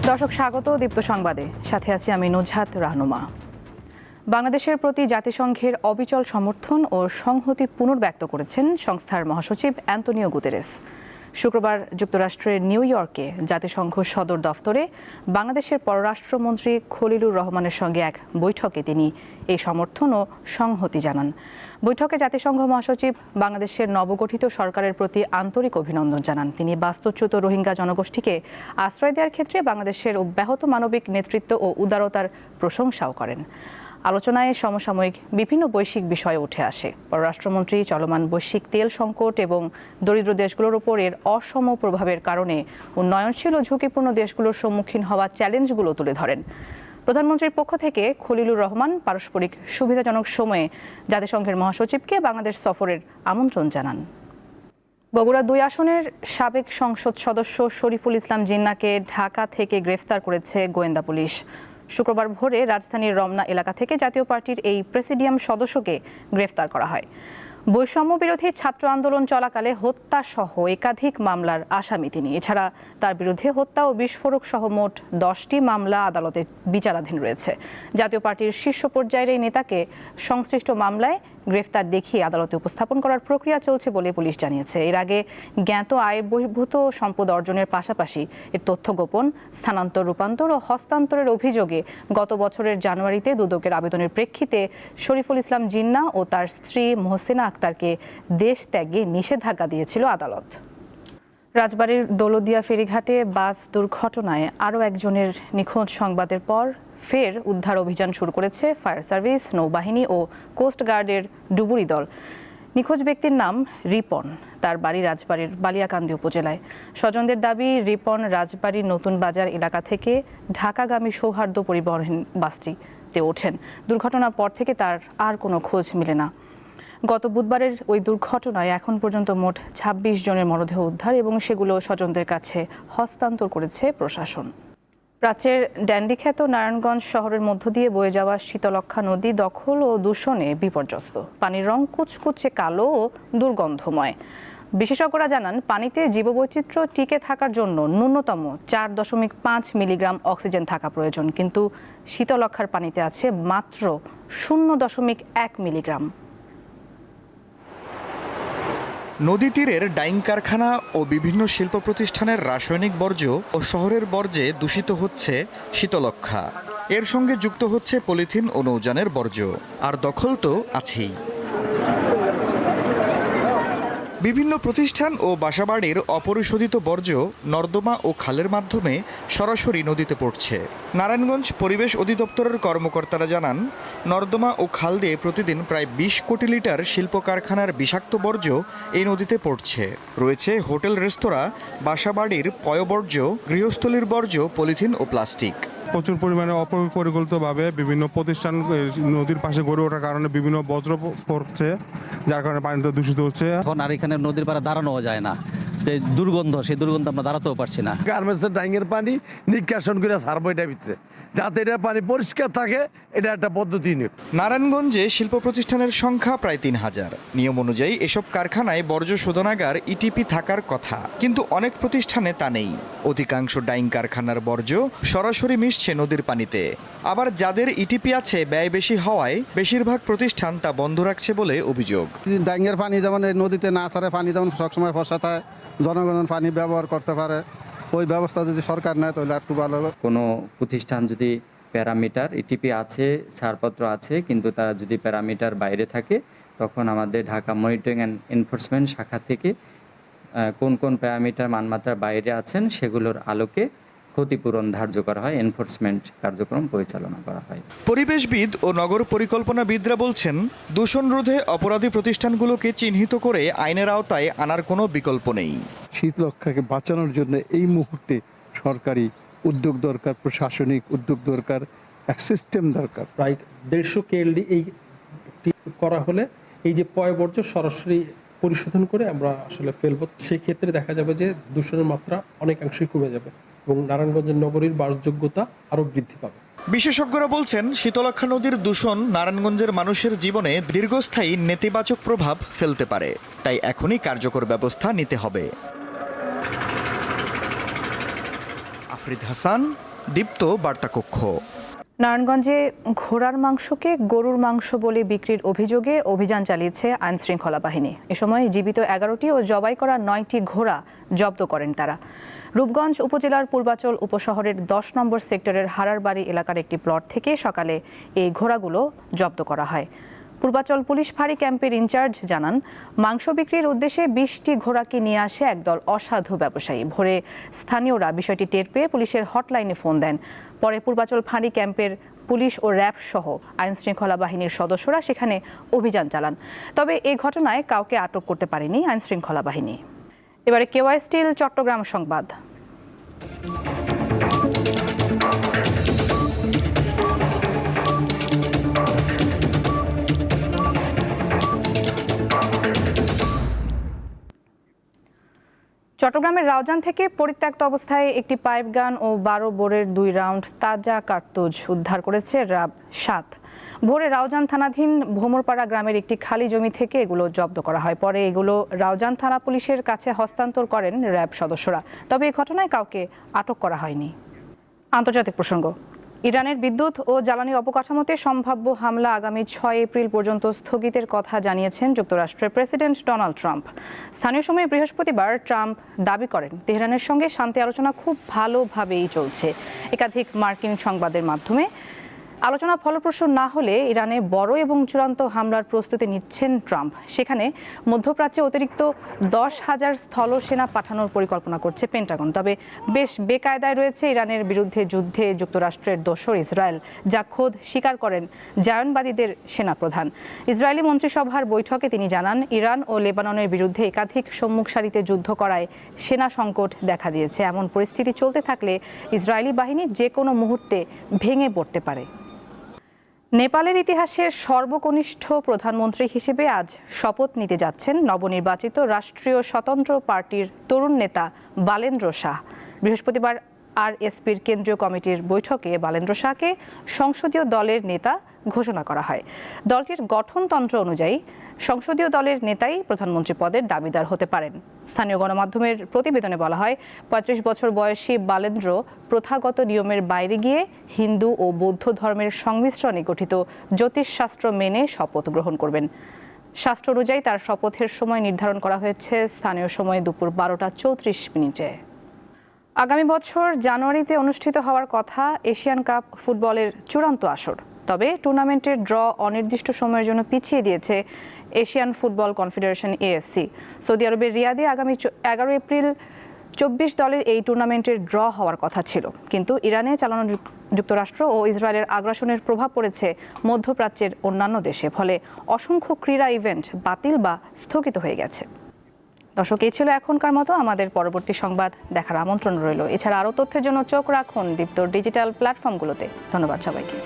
দর্শক স্বাগত দীপ্ত সংবাদে, সাথে আছি আমি নুজহাত রাহনুমা। বাংলাদেশের প্রতি জাতিসংঘের অবিচল সমর্থন ও সংহতি পুনর্ব্যক্ত করেছেন সংস্থার মহাসচিব অ্যান্তোনিও গুতেরেস। শুক্রবার যুক্তরাষ্ট্রের নিউ ইয়র্কে জাতিসংঘ সদর দফতরে বাংলাদেশের পররাষ্ট্রমন্ত্রী খলিলুর রহমানের সঙ্গে এক বৈঠকে তিনি এই সমর্থন ও সংহতি জানান। বৈঠকে জাতিসংঘ মহাসচিব বাংলাদেশের নবগঠিত সরকারের প্রতি আন্তরিক অভিনন্দন জানান। তিনি বাস্তুচ্যুত রোহিঙ্গা জনগোষ্ঠীকে আশ্রয় দেওয়ার ক্ষেত্রে বাংলাদেশের অব্যাহত মানবিক নেতৃত্ব ও উদারতার প্রশংসাও করেন। আলোচনায় সমসাময়িক বিভিন্ন বৈশ্বিক বিষয় উঠে আসে। পররাষ্ট্রমন্ত্রী চলমান বৈশ্বিক তেল সংকট এবং দরিদ্র দেশগুলোর উপর এর অসম প্রভাবের কারণে উন্নয়নশীল ও ঝুঁকিপূর্ণ দেশগুলোর সম্মুখীন হওয়া চ্যালেঞ্জগুলো তুলে ধরেন। প্রধানমন্ত্রীর পক্ষ থেকে খলিলুর রহমান পারস্পরিক সুবিধাজনক সময়ে জাতিসংঘের মহাসচিবকে বাংলাদেশ সফরের আমন্ত্রণ জানান। বগুড়া ২ আসনের সাবেক সংসদ সদস্য শরীফুল ইসলাম জিন্নাকে ঢাকা থেকে গ্রেফতার করেছে গোয়েন্দা পুলিশ। শুক্রবার ভোরে রাজধানীর রমনা এলাকা থেকে জাতীয় পার্টির এই প্রেসিডিয়াম সদস্যকে গ্রেফতার করা হয়। বৈষম্য বিরোধী ছাত্র আন্দোলন চলাকালে হত্যা সহ একাধিক মামলার আসামি তিনি। এছাড়া তার বিরুদ্ধে হত্যা ও বিস্ফোরক সহ মোট 10টি মামলা আদালতে বিচারাধীন রয়েছে। জাতীয় পার্টির শীর্ষ পর্যায়ের এই নেতাকে সংশ্লিষ্ট মামলায় গ্রেফতার দেখিয়ে আদালতে উপস্থাপন করার প্রক্রিয়া চলছে বলে পুলিশ জানিয়েছে। এর আগে জ্ঞাত আয় বহির্ভূত সম্পদ অর্জনের পাশাপাশি এর তথ্য গোপন, স্থানান্তর, রূপান্তর ও হস্তান্তরের অভিযোগে গত বছরের জানুয়ারিতে দুদকের আবেদনের প্রেক্ষিতে শরীফুল ইসলাম জিন্না ও তার স্ত্রী মোহসিনা আক্তারকে দেশ ত্যাগে নিষেধাজ্ঞা দিয়েছিল আদালত। রাজবাড়ীর দৌলতদিয়া ফেরিঘাটে বাস দুর্ঘটনায় আরও একজনের নিখোঁজ সংবাদের পর ফের উদ্ধার অভিযান শুরু করেছে ফায়ার সার্ভিস, নৌবাহিনী ও কোস্টগার্ডের ডুবুরি দল। নিখোঁজ ব্যক্তির নাম রিপন। তার বাড়ি রাজবাড়ীর বালিয়াকান্দি উপজেলায়। স্বজনদের দাবি, রিপন রাজবাড়ীর নতুন বাজার এলাকা থেকে ঢাকাগামী সৌহার্দ্য পরিবহন বাসটিতে ওঠেন। দুর্ঘটনার পর থেকে তার আর কোনো খোঁজ মেলে না। গত বুধবারের ওই দুর্ঘটনায় এখন পর্যন্ত মোট ২৬ জনের মরদেহ উদ্ধার এবং সেগুলো স্বজনদের কাছে হস্তান্তর করেছে প্রশাসন। প্রাচ্যের ড্যান্ডিখ্যাত নারায়ণগঞ্জ শহরের মধ্য দিয়ে বয়ে যাওয়া শীতলক্ষ্যা নদী দখল ও দূষণে বিপর্যস্ত। পানির রং কুচকুচে কালো ও দুর্গন্ধময়। বিশেষজ্ঞরা জানান, পানিতে জীববৈচিত্র্য টিকে থাকার জন্য ন্যূনতম ৪.৫ মিলিগ্রাম অক্সিজেন থাকা প্রয়োজন, কিন্তু শীতলক্ষ্যার পানিতে আছে মাত্র ০.১ মিলিগ্রাম। নদী তীরের ডাইং কারখানা ও বিভিন্ন শিল্প প্রতিষ্ঠানের রাসায়নিক বর্জ্য ও শহরের বর্জ্যে দূষিত হচ্ছে শীতলক্ষ্যা। এর সঙ্গে যুক্ত হচ্ছে পলিথিন ও নৌযানের বর্জ্য, আর দখল তো আছেই। বিভিন্ন প্রতিষ্ঠান ও বাসাবাড়ির অপরিশোধিত বর্জ্য নর্দমা ও খালের মাধ্যমে সরাসরি নদীতে পড়ছে। নারায়ণগঞ্জ পরিবেশ অধিদপ্তরের কর্মকর্তারা জানান, নর্দমা ও খাল দিয়ে প্রতিদিন প্রায় ২০ কোটি লিটার শিল্প কারখানার বিষাক্ত বর্জ্য এই নদীতে পড়ছে। রয়েছে হোটেল, রেস্তোরাঁ, বাসাবাড়ির পয়ঃবর্জ্য, গৃহস্থলীর বর্জ্য, পলিথিন ও প্লাস্টিক। প্রচুর পরিমাণে অপরিকল্পিতভাবে বিভিন্ন প্রতিষ্ঠান নদীর পাশে গড়ে ওঠার কারণে বিভিন্ন বজ্র পড়ছে, যার কারণে পানিটা দূষিত হচ্ছে। এখন আর এখানে নদীর পাড়ে দাঁড়ানো যায় না, যে দুর্গন্ধ, সেই দুর্গন্ধ আমরা দাঁড়াতেও পারছি না। গার্মেন্টসের ডাইংয়ের পানি নিষ্কাশন করে ছাড়বো এটা ভিতরে, যাতে এটা পানি পরিষ্কার থাকে, এটা একটা পদ্ধতি নিয়ে। নারায়ণগঞ্জে শিল্প প্রতিষ্ঠানের সংখ্যা প্রায় ৩,০০০। নিয়ম অনুযায়ী এসব কারখানায় বর্জ্য শোধনাগার ইটিপি থাকার কথা, কিন্তু অনেক প্রতিষ্ঠানে তা নেই। অধিকাংশ ডাইং কারখানার বর্জ্য সরাসরি মিশছে নদীর পানিতে। আবার যাদের ইটিপি আছে, ব্যয় বেশি হওয়ায় বেশিরভাগ প্রতিষ্ঠান তা বন্ধ রাখছে বলে অভিযোগ। ডাইংয়ের পানি যেমন নদীতে না ছাড়ে, পানি যেমন সবসময় ফসাতায় জনগণ পানি ব্যবহার করতে পারে, ওই ব্যবস্থা যদি সরকার নেয় তাহলে একটু ভালো হবে। কোনো প্রতিষ্ঠান যদি প্যারামিটার ইটিপি আছে, ছাড়পত্র আছে, কিন্তু তারা যদি প্যারামিটার বাইরে থাকে, তখন আমাদের ঢাকা মনিটরিং অ্যান্ড এনফোর্সমেন্ট শাখা থেকে কোন কোন প্যারামিটার মানমাত্রার বাইরে আছেন সেগুলোর আলোকে ক্ষতিপূরণ ধার্য করা হয়, এনফোর্সমেন্ট কার্যক্রম পরিচালনা করা হয়। পরিবেশবিদ ও নগর পরিকল্পনাবিদরা বলছেন, দূষণ রোধে অপরাধী প্রতিষ্ঠানগুলোকে চিহ্নিত করে আইনের আওতায় আনার কোনো বিকল্প নেই। শীতলক্ষ্যাকে বাঁচানোর জন্য এই মুহূর্তে সরকারি উদ্যোগ দরকার, প্রশাসনিক উদ্যোগ দরকার, এক সিস্টেম দরকার। প্রায় 150 কেএলডি এই করা হলে এই যে পয়ঃবর্জ্য সরাসরি পরিশোধন করে আমরা আসলে ফেলবো, সেই ক্ষেত্রে দেখা যাবে যে দূষণের মাত্রা অনেকাংশই কমে যাবে এবং নারায়ণগঞ্জের নগরীর বাসযোগ্যতা আরও বৃদ্ধি পাবে। বিশেষজ্ঞরা বলছেন, শীতলক্ষ্যা নদীর দূষণ নারায়ণগঞ্জের মানুষের জীবনে দীর্ঘস্থায়ী নেতিবাচক প্রভাব ফেলতে পারে। তাই এখনই কার্যকর ব্যবস্থা নিতে হবে। আফরিদ হাসান, দীপ্ত বার্তাকক্ষ। নারায়ণগঞ্জে ঘোড়ার মাংসকে গরুর মাংস বলে বিক্রির অভিযোগে অভিযান চালিয়েছে আইনশৃঙ্খলা বাহিনী। এ সময় জীবিত 11টি ও জবাই করা 9টি ঘোড়া জব্দ করেন তারা। রূপগঞ্জ উপজেলার পূর্বাচল উপশহরের 10 নম্বর সেক্টরের হারারবাড়ি এলাকার একটি প্লট থেকে সকালে এই ঘোড়াগুলো জব্দ করা হয়। পূর্বাচল পুলিশ ফাঁড়ি ক্যাম্পের ইনচার্জ জানান, মাংস বিক্রির উদ্দেশ্যে 20টি ঘোড়াকে নিয়ে আসে একদল অসাধু ব্যবসায়ী। ভোরে স্থানীয়রা বিষয়টি টের পেয়ে পুলিশের হটলাইনে ফোন দেন। পরে পূর্বাচল ফাঁড়ি ক্যাম্পের পুলিশ ও র্যাব সহ আইনশৃঙ্খলা বাহিনীর সদস্যরা সেখানে অভিযান চালান। তবে এই ঘটনায় কাউকে আটক করতে পারেনি আইনশৃঙ্খলা বাহিনী। এবারে কেওয়াই স্টিল চট্টগ্রাম সংবাদ। চট্টগ্রামের রাউজান থেকে পরিত্যক্ত অবস্থায় একটি পাইপ গান ও 12 বোরের 2 রাউন্ড তাজা কার্তুজ উদ্ধার করেছে র্যাব 7। ভোরে রাউজান থানাধীন ভোমরপাড়া গ্রামের একটি খালি জমি থেকে এগুলো জব্দ করা হয়। পরে এগুলো রাউজান থানা পুলিশের কাছে হস্তান্তর করেন র্যাব সদস্যরা। তবে এই ঘটনায় কাউকে আটক করা হয়নি। আন্তর্জাতিক প্রসঙ্গ। ইরানের বিদ্যুৎ ও জ্বালানি অবকাঠামোতে সম্ভাব্য হামলা আগামী 6 এপ্রিল পর্যন্ত স্থগিতের কথা জানিয়েছেন যুক্তরাষ্ট্রের প্রেসিডেন্ট ডোনাল্ড ট্রাম্প। স্থানীয় সময়ে বৃহস্পতিবার ট্রাম্প দাবি করেন, তেহরানের সঙ্গে শান্তি আলোচনা খুব ভালোভাবেই চলছে। একাধিক মার্কিন সংবাদের মাধ্যমে আলোচনা ফলপ্রসূ না হলে ইরানে বড় এবং চূড়ান্ত হামলার প্রস্তুতি নিচ্ছেন ট্রাম্প। সেখানে মধ্যপ্রাচ্যে অতিরিক্ত 10,000 স্থল সেনা পাঠানোর পরিকল্পনা করছে পেন্টাগন। তবে বেশ বেকায়দায় রয়েছে ইরানের বিরুদ্ধে যুদ্ধে যুক্তরাষ্ট্রের দোসর ইসরায়েল, যা খোদ স্বীকার করেন জায়নবাদীদের সেনাপ্রধান। ইসরায়েলি মন্ত্রিসভার বৈঠকে তিনি জানান, ইরান ও লেবাননের বিরুদ্ধে একাধিক সম্মুখ সারিতে যুদ্ধ করায় সেনা সংকট দেখা দিয়েছে। এমন পরিস্থিতি চলতে থাকলে ইসরায়েলি বাহিনী যে কোনো মুহূর্তে ভেঙে পড়তে পারে। নেপালের ইতিহাসের সর্বকনিষ্ঠ প্রধানমন্ত্রী হিসেবে আজ শপথ নিতে যাচ্ছেন নবনির্বাচিত রাষ্ট্রীয় স্বতন্ত্র পার্টির তরুণ নেতা বালেন্দ্র শাহ। বৃহস্পতিবার আরএসপির কেন্দ্রীয় কমিটির বৈঠকে বালেন্দ্র শাহকে সংসদীয় দলের নেতা ঘোষণা করা হয়। দলটির গঠনতন্ত্র অনুযায়ী সংসদীয় দলের নেতাই প্রধানমন্ত্রী পদের দাবিদার হতে পারেন। স্থানীয় গণমাধ্যমের প্রতিবেদনে বলা হয়, 35 বছর বয়সী বালেন্দ্র প্রথাগত নিয়মের বাইরে গিয়ে হিন্দু ও বৌদ্ধ ধর্মের সংমিশ্রণে গঠিত জ্যোতিষশাস্ত্র মেনে শপথ গ্রহণ করবেন। শাস্ত্র অনুযায়ী তার শপথের সময় নির্ধারণ করা হয়েছে স্থানীয় সময় দুপুর 12:34। আগামী বছর জানুয়ারিতে অনুষ্ঠিত হওয়ার কথা এশিয়ান কাপ ফুটবলের চূড়ান্ত আসর। তবে টুর্নামেন্টের ড্র অনির্দিষ্ট সময়ের জন্য পিছিয়ে দিয়েছে Asian football confederation AFC. Saudi আরবের রিয়াদে আগামী 11 এপ্রিল 24 দলের এই টুর্নামেন্টের ড্র হওয়ার কথা ছিল, কিন্তু ইরানে চালানো যুক্তরাষ্ট্র ও ইসরায়েলের আগ্রাসনের প্রভাব পড়েছে মধ্যপ্রাচ্যের অন্যান্য দেশে। ফলে অসংখ্য ক্রীড়া ইভেন্ট বাতিল বা স্থগিত হয়ে গেছে। দর্শক, এই ছিল এখনকার মতো। আমাদের পরবর্তী সংবাদ দেখার আমন্ত্রণ রইল। এছাড়া আরও তথ্যের জন্য চোখ রাখুন দীপ্তর ডিজিটাল প্ল্যাটফর্মগুলোতে। ধন্যবাদ সবাইকে।